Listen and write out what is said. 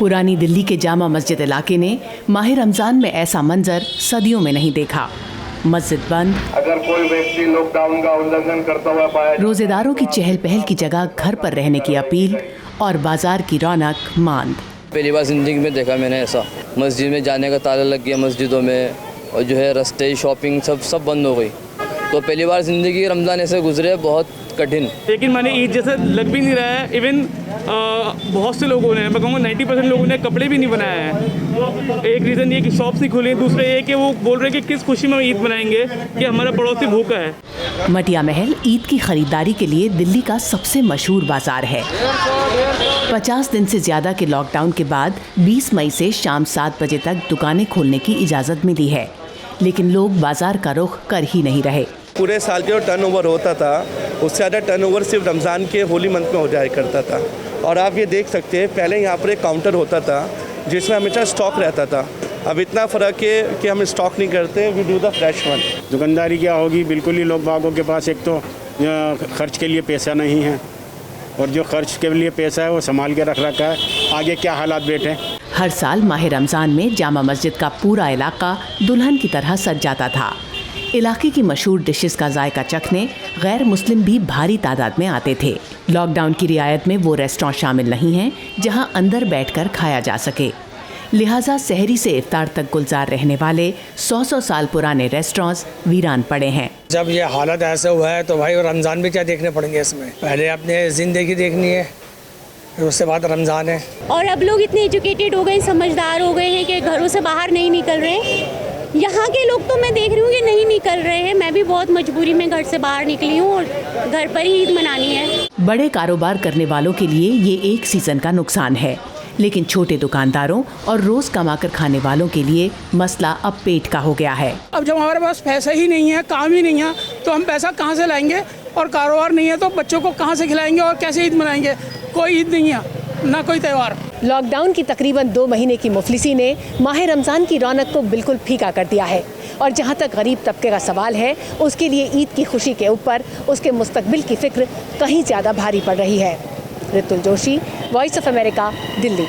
पुरानी दिल्ली के जामा मस्जिद इलाके ने माह रमजान में ऐसा मंजर सदियों में नहीं देखा। मस्जिद बंद, अगर कोई व्यक्ति लॉकडाउन का उल्लंघन करता हुआ पाया, रोजेदारों की चहल पहल की जगह घर पर रहने की अपील और बाजार की रौनक मांद। पहली बार जिंदगी में देखा मैंने ऐसा। मस्जिद में जाने का ताला लग गया मस्जिदों में, और जो है रास्ते शॉपिंग सब बंद हो गई। तो पहली बार ज़िंदगी रमज़ान ऐसे गुजरे, बहुत कठिन। लेकिन मैंने ईद जैसे लग भी नहीं रहा है। इवन बहुत से लोगों ने, मैं कहूँगा 90% लोगों ने कपड़े भी नहीं बनाए हैं। एक रीज़न ये कि शॉप्स नहीं खुली, दूसरे ये कि वो बोल रहे हैं कि किस खुशी में ईद मनाएंगे कि हमारा पड़ोसी भूखा है। मटिया महल ईद की खरीदारी के लिए दिल्ली का सबसे मशहूर बाजार है। 50 दिन से ज़्यादा के लॉकडाउन के बाद 20 मई से शाम 7 बजे तक दुकानें खोलने की इजाज़त मिली है, लेकिन लोग बाजार का रुख कर ही नहीं रहे। पूरे साल के जो टर्नओवर होता था उससे ज़्यादा टर्नओवर सिर्फ रमज़ान के होली मंथ में हो जाया करता था। और आप ये देख सकते हैं, पहले यहाँ पर एक काउंटर होता था जिसमें हमेशा स्टॉक रहता था। अब इतना फ़र्क है कि हम स्टॉक नहीं करते, we do the fresh one. दुकानदारी क्या होगी, बिल्कुल ही लोग बागों के पास एक तो खर्च के लिए पैसा नहीं है, और जो खर्च के लिए पैसा है वो संभाल के रख रखा है, आगे क्या हालात बैठे। हर साल माह रमज़ान में जामा मस्जिद का पूरा इलाका दुल्हन की तरह सज जाता था। इलाके की मशहूर डिशेस का जायका चखने गैर मुस्लिम भी भारी तादाद में आते थे। लॉकडाउन की रियायत में वो रेस्टोरेंट शामिल नहीं हैं जहां अंदर बैठकर खाया जा सके, लिहाजा सहरी से इफ्तार तक गुलजार रहने वाले 100 साल पुराने रेस्टोरेंट्स वीरान पड़े हैं। जब ये हालत ऐसा हुआ है तो भाई रमज़ान भी क्या देखने पड़ेंगे। इसमें पहले अपने ज़िंदगी देखनी है, फिर उसके बाद रमज़ान है। और अब लोग इतने एजुकेटेड हो गए, समझदार हो गए हैं कि घरों से बाहर नहीं निकल रहे। यहाँ के लोग तो मैं देख रही हूँ कि नहीं निकल रहे हैं। मैं भी बहुत मजबूरी में घर से बाहर निकली हूँ और घर पर ही ईद मनानी है। बड़े कारोबार करने वालों के लिए ये एक सीज़न का नुकसान है, लेकिन छोटे दुकानदारों और रोज कमाकर खाने वालों के लिए मसला अब पेट का हो गया है। अब जब हमारे पास पैसा ही नहीं है, काम ही नहीं है, तो हम पैसा कहाँ से लाएंगे, और कारोबार नहीं है तो बच्चों को कहाँ से खिलाएंगे और कैसे ईद मनाएंगे। कोई ईद नहीं है, ना कोई त्यौहार। लॉकडाउन की तकरीबन 2 महीने की मुफलिसी ने माह रमज़ान की रौनक को बिल्कुल फीका कर दिया है, और जहाँ तक गरीब तबके का सवाल है, उसके लिए ईद की खुशी के ऊपर उसके मुस्तकबिल की फिक्र कहीं ज़्यादा भारी पड़ रही है। Ritul Joshi, voice of America, Delhi.